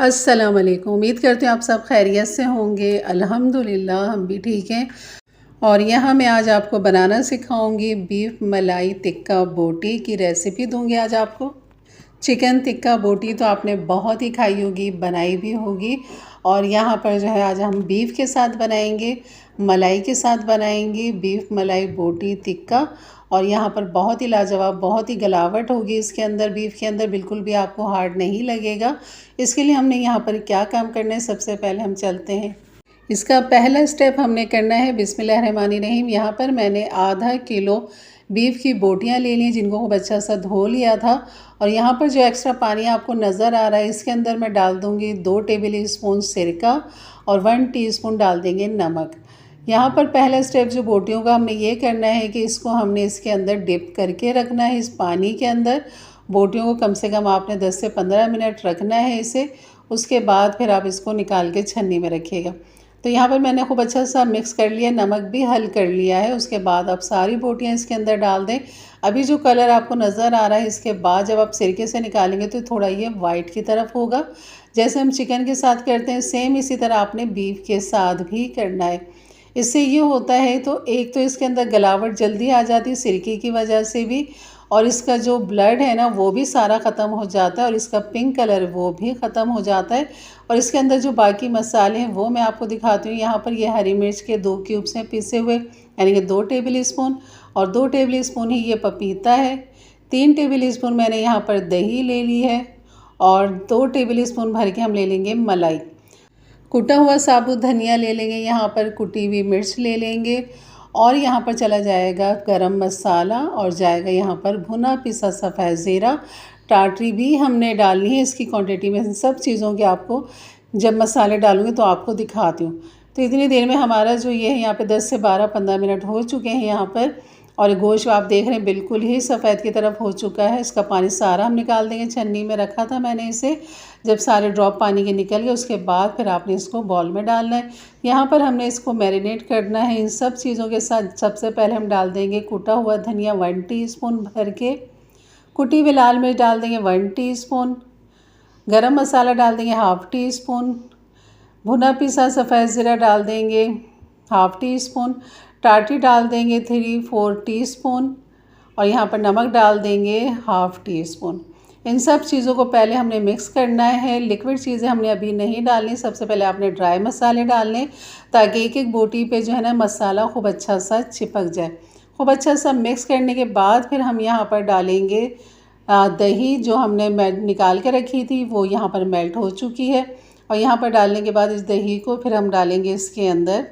अस्सलाम वालेकुम। उम्मीद करते हैं आप सब खैरियत से होंगे। अल्हम्दुलिल्लाह हम भी ठीक हैं। और यहाँ मैं आज आपको बनाना सिखाऊंगी बीफ मलाई टिक्का बोटी की रेसिपी दूंगी आज आपको। चिकन टिक्का बोटी तो आपने बहुत ही खाई होगी, बनाई भी होगी। और यहाँ पर जो है आज हम बीफ के साथ बनाएंगे, मलाई के साथ बनाएंगे बीफ मलाई बोटी टिक्का। और यहाँ पर बहुत ही लाजवाब, बहुत ही गलावट होगी इसके अंदर, बीफ के अंदर बिल्कुल भी आपको हार्ड नहीं लगेगा। इसके लिए हमने यहाँ पर क्या काम करना है, सबसे पहले हम चलते हैं। इसका पहला स्टेप हमने करना है बिस्मिल्लाहिर्रहमानिर्रहीम। यहाँ पर मैंने आधा किलो बीफ की बोटियाँ ले ली जिनको खूब अच्छा सा धो लिया था। और यहाँ पर जो एक्स्ट्रा पानी आपको नज़र आ रहा है इसके अंदर मैं डाल दूँगी 2 टेबल स्पून सिरका और 1 टीस्पून डाल देंगे नमक। यहाँ पर पहला स्टेप जो बोटियों का हमने ये करना है कि इसको हमने इसके अंदर डिप करके रखना है इस पानी के अंदर। बोटियों को कम से कम आपने 10 से 15 मिनट रखना है इसे। उसके बाद फिर आप इसको निकाल के छन्नी में रखिएगा। तो यहाँ पर मैंने खूब अच्छा सा मिक्स कर लिया, नमक भी हल कर लिया है। उसके बाद आप सारी बोटियाँ इसके अंदर डाल दें। अभी जो कलर आपको नज़र आ रहा है इसके बाद जब आप सिरके से निकालेंगे तो थोड़ा ये वाइट की तरफ होगा। जैसे हम चिकन के साथ करते हैं सेम इसी तरह आपने बीफ के साथ भी करना है। इससे ये होता है तो एक तो इसके अंदर गलावट जल्दी आ जाती है सिरके की वजह से भी, और इसका जो ब्लड है ना वो भी सारा ख़त्म हो जाता है और इसका पिंक कलर वो भी ख़त्म हो जाता है। और इसके अंदर जो बाकी मसाले हैं वो मैं आपको दिखाती हूँ। यहाँ पर ये हरी मिर्च के 2 क्यूब्स हैं पिसे हुए, यानी कि 2 टेबल स्पून, और 2 टेबल स्पून ही ये पपीता है। 3 टेबल स्पून मैंने यहाँ पर दही ले ली है और 2 टेबल स्पून भर के हम ले लेंगे मलाई। कुटा हुआ साबुत धनिया ले लेंगे, यहाँ पर कुटी हुई मिर्च ले लेंगे, और यहाँ पर चला जाएगा गरम मसाला, और जाएगा यहाँ पर भुना पिसा सफ़ेद ज़ीरा। टाटरी भी हमने डालनी है इसकी क्वांटिटी में। इन सब चीज़ों के आपको जब मसाले डालूँगी तो आपको दिखाती हूँ। तो इतनी देर में हमारा जो ये है यहाँ पे 10 से 12-15 मिनट हो चुके हैं यहाँ पर। और गोश्त आप देख रहे हैं बिल्कुल ही सफ़ेद की तरफ हो चुका है। इसका पानी सारा हम निकाल देंगे। छन्नी में रखा था मैंने इसे। जब सारे ड्रॉप पानी के निकल गए उसके बाद फिर आपने इसको बॉल में डालना है। यहाँ पर हमने इसको मैरिनेट करना है इन सब चीज़ों के साथ। सबसे पहले हम डाल देंगे कुटा हुआ धनिया 1 टीस्पून भर के, कुटी हुई लाल मिर्च डाल देंगे 1 टीस्पून, गरम मसाला डाल देंगे 1/2 टीस्पून, भुना पिसा सफ़ेद ज़ीरा डाल देंगे 1/2 टीस्पून, टाटरी डाल देंगे 3-4 टीस्पून, और यहाँ पर नमक डाल देंगे 1/2 टीस्पून। इन सब चीज़ों को पहले हमने मिक्स करना है। लिक्विड चीज़ें हमने अभी नहीं डालनी। सबसे पहले आपने ड्राई मसाले डालने ताकि एक एक बोटी पे जो है ना मसाला खूब अच्छा सा चिपक जाए। खूब अच्छा सा मिक्स करने के बाद फिर हम यहाँ पर डालेंगे दही जो हमने निकाल के रखी थी, वो यहाँ पर मेल्ट हो चुकी है। और यहाँ पर डालने के बाद इस दही को फिर हम डालेंगे इसके अंदर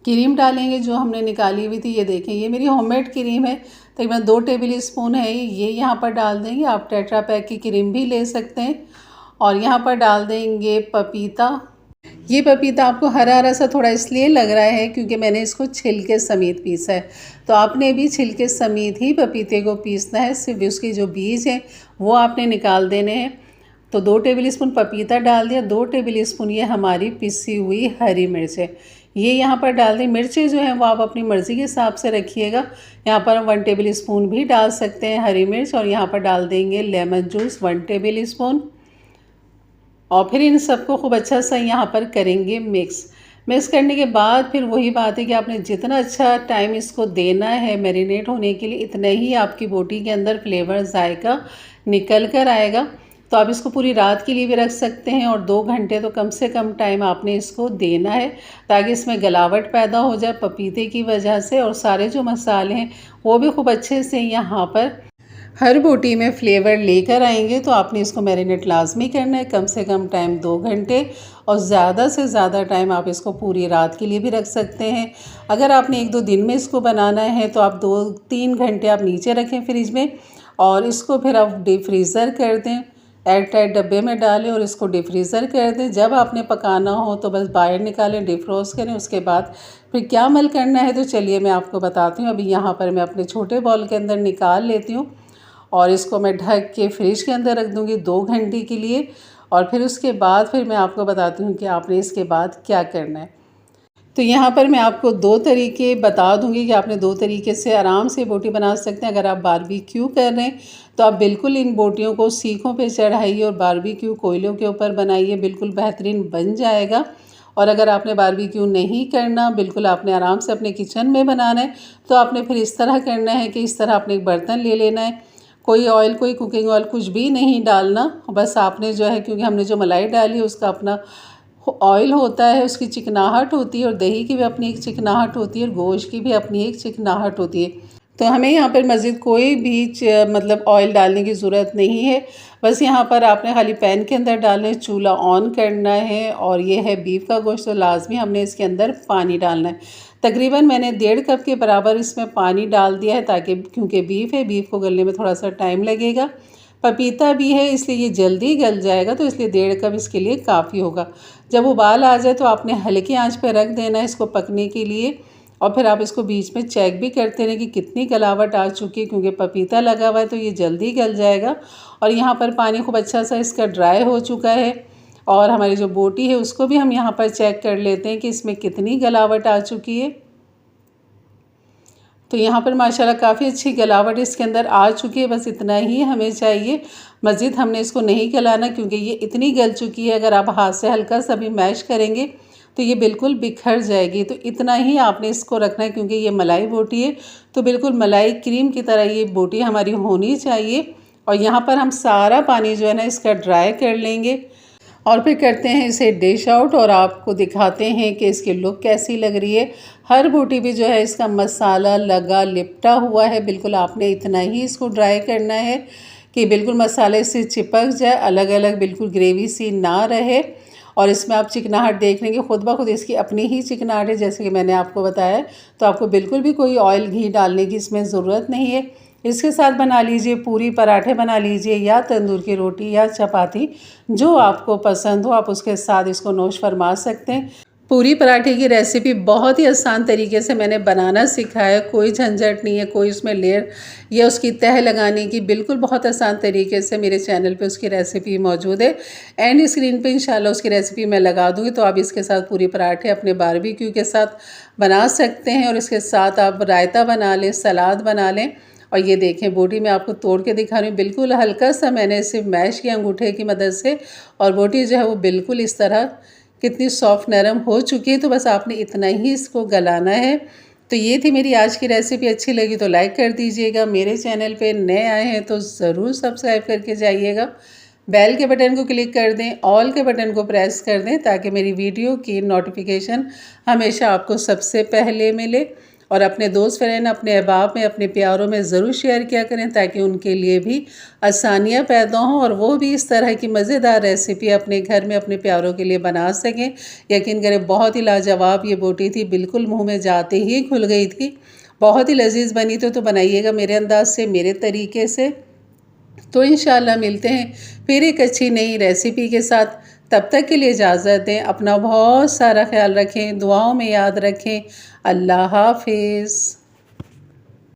क्रीम डालेंगे जो हमने निकाली हुई थी। ये देखें ये मेरी होममेड क्रीम है, तकरीबन 2 टेबल स्पून है ये यहाँ पर डाल देंगे। आप टेट्रा पैक की क्रीम भी ले सकते हैं। और यहाँ पर डाल देंगे पपीता। ये पपीता आपको हरा हरा सा थोड़ा इसलिए लग रहा है क्योंकि मैंने इसको छिलके समेत पीसा है। तो आपने भी छिलके समेत ही पपीते को पीसना है, सिर्फ उसके जो बीज हैं वो आपने निकाल देने हैं। तो 2 टेबल स्पून पपीता डाल दिया, 2 टेबल स्पून ये हमारी पिसी हुई हरी मिर्च है, ये यहाँ पर डाल दें। मिर्चें जो हैं वो आप अपनी मर्ज़ी के हिसाब से रखिएगा। यहाँ पर हम 1 टेबल स्पून भी डाल सकते हैं हरी मिर्च। और यहाँ पर डाल देंगे लेमन जूस 1 टेबल स्पून। और फिर इन सबको खूब अच्छा सा यहाँ पर करेंगे मिक्स करने के बाद फिर वही बात है कि आपने जितना अच्छा टाइम इसको देना है मैरिनेट होने के लिए, इतना ही आपकी बोटी के अंदर फ्लेवर जायका निकल कर आएगा। तो आप इसको पूरी रात के लिए भी रख सकते हैं, और 2 घंटे तो कम से कम टाइम आपने इसको देना है ताकि इसमें गलावट पैदा हो जाए पपीते की वजह से, और सारे जो मसाले हैं वो भी खूब अच्छे से यहाँ पर हर बोटी में फ्लेवर लेकर आएंगे। तो आपने इसको मैरिनेट लाजमी करना है, कम से कम टाइम 2 घंटे, और ज़्यादा से ज़्यादा टाइम आप इसको पूरी रात के लिए भी रख सकते हैं। अगर आपने 1-2 दिन में इसको बनाना है तो आप 2-3 घंटे आप नीचे रखें फ्रिज में, और इसको फिर आप डीप फ्रीज़र कर दें, एयर टाइट डब्बे में डालें और इसको डीप फ्रीज़र कर दें। जब आपने पकाना हो तो बस बाहर निकालें, डीप फ्रोस्ट करें। उसके बाद फिर क्या अमल करना है तो चलिए मैं आपको बताती हूँ। अभी यहाँ पर मैं अपने छोटे बॉल के अंदर निकाल लेती हूँ, और इसको मैं ढक के फ्रिज के अंदर रख दूँगी 2 घंटे के लिए। और फिर उसके बाद फिर मैं आपको बताती हूँ कि आपने इसके बाद क्या करना है। तो तो यहाँ पर मैं आपको 2 तरीके बता दूँगी कि आपने 2 तरीके से आराम से बोटी बना सकते हैं। अगर आप बारबेक्यू कर रहे हैं तो आप बिल्कुल इन बोटियों को सीखों पे चढ़ाइए और बारबेक्यू कोयलों के ऊपर बनाइए, बिल्कुल बेहतरीन बन जाएगा। और अगर आपने बारबेक्यू नहीं करना, बिल्कुल आपने आराम से अपने किचन में बनाना है, तो आपने फिर इस तरह करना है कि इस तरह आपने एक बर्तन ले लेना है, कोई ऑयल, कोई कुकिंग ऑयल कुछ भी नहीं डालना। बस आपने जो है, क्योंकि हमने जो मलाई डाली है उसका अपना ऑयल होता है, उसकी चिकनाहट होती है, और दही की भी अपनी एक चिकनाहट होती है और गोश्त की भी अपनी एक चिकनाहट होती है। तो हमें यहाँ पर मज़ीद कोई भी मतलब ऑयल डालने की ज़रूरत नहीं है। बस यहाँ पर आपने खाली पैन के अंदर डालना है, चूल्हा ऑन करना है, और ये है बीफ का गोश्त, तो लाजमी हमने इसके अंदर पानी डालना है। तकरीबन मैंने 1.5 कप के बराबर इसमें पानी डाल दिया है, ताकि क्योंकि बीफ है, बीफ को गलने में थोड़ा सा टाइम लगेगा। पपीता भी है इसलिए ये जल्दी गल जाएगा, तो इसलिए 1.5 कप इसके लिए काफ़ी होगा। जब उबाल आ जाए तो आपने हल्की आंच पे रख देना है इसको पकने के लिए, और फिर आप इसको बीच में चेक भी करते रहें कि कितनी गलावट आ चुकी है, क्योंकि पपीता लगा हुआ है तो ये जल्दी गल जाएगा। और यहाँ पर पानी खूब अच्छा सा इसका ड्राई हो चुका है, और हमारी जो बोटी है उसको भी हम यहाँ पर चेक कर लेते हैं कि इसमें कितनी गलावट आ चुकी है। तो यहाँ पर माशाल्लाह काफ़ी अच्छी गलावट इसके अंदर आ चुकी है। बस इतना ही हमें चाहिए, मज़ीद हमने इसको नहीं गलाना, क्योंकि ये इतनी गल चुकी है। अगर आप हाथ से हल्का सा भी मैश करेंगे तो ये बिल्कुल बिखर जाएगी। तो इतना ही आपने इसको रखना है, क्योंकि ये मलाई बोटी है, तो बिल्कुल मलाई क्रीम की तरह ये बोटी हमारी होनी चाहिए। और यहाँ पर हम सारा पानी जो है ना इसका ड्राई कर लेंगे, और फिर करते हैं इसे डिश आउट और आपको दिखाते हैं कि इसकी लुक कैसी लग रही है। हर बोटी भी जो है इसका मसाला लगा लिपटा हुआ है। बिल्कुल आपने इतना ही इसको ड्राई करना है कि बिल्कुल मसाले से चिपक जाए, अलग अलग बिल्कुल ग्रेवी सी ना रहे। और इसमें आप चिकनाहट देख लेंगे, खुद ब खुद इसकी अपनी ही चिकनाहट है, जैसे कि मैंने आपको बताया। तो आपको बिल्कुल भी कोई ऑयल घी डालने की इसमें ज़रूरत नहीं है। इसके साथ बना लीजिए पूरी, पराठे बना लीजिए, या तंदूर की रोटी या चपाती, जो आपको पसंद हो आप उसके साथ इसको नोश फरमा सकते हैं। पूरी पराठे की रेसिपी बहुत ही आसान तरीके से मैंने बनाना सिखाया, कोई झंझट नहीं है, कोई उसमें लेयर या उसकी तह लगाने की, बिल्कुल बहुत आसान तरीके से मेरे चैनल पे उसकी रेसिपी मौजूद है। एंड स्क्रीन पे इंशाल्लाह उसकी रेसिपी मैं लगा दूँगी, तो आप इसके साथ पूरी पराठे अपने बारबेक्यू के साथ बना सकते हैं। और इसके साथ आप रायता बना लें, सलाद बना लें। और ये देखें बोटी मैं आपको तोड़ के दिखा रही हूँ, बिल्कुल हल्का सा मैंने सिर्फ मैश किया अंगूठे की मदद से, और बोटी जो है वो बिल्कुल इस तरह कितनी सॉफ्ट नरम हो चुकी है। तो बस आपने इतना ही इसको गलाना है। तो ये थी मेरी आज की रेसिपी। अच्छी लगी तो लाइक कर दीजिएगा, मेरे चैनल पे नए आए हैं तो ज़रूर सब्सक्राइब करके जाइएगा, बेल के बटन को क्लिक कर दें, ऑल के बटन को प्रेस कर दें, ताकि मेरी वीडियो की नोटिफिकेशन हमेशा आपको सबसे पहले मिले। और अपने दोस्त फ्रेंड, अपने अहबाब में, अपने प्यारों में ज़रूर शेयर किया करें, ताकि उनके लिए भी आसानियाँ पैदा हों और वो भी इस तरह की मज़ेदार रेसिपी अपने घर में अपने प्यारों के लिए बना सकें। यकीन करें बहुत ही लाजवाब ये बोटी थी, बिल्कुल मुंह में जाते ही खुल गई थी, बहुत ही लजीज बनी थी। तो बनाइएगा मेरे अंदाज से, मेरे तरीके से। तो इंशाल्लाह मिलते हैं फिर एक अच्छी नई रेसिपी के साथ। तब तक के लिए इजाज़त दें, अपना बहुत सारा ख्याल रखें, दुआओं में याद रखें। अल्लाह हाफिज़।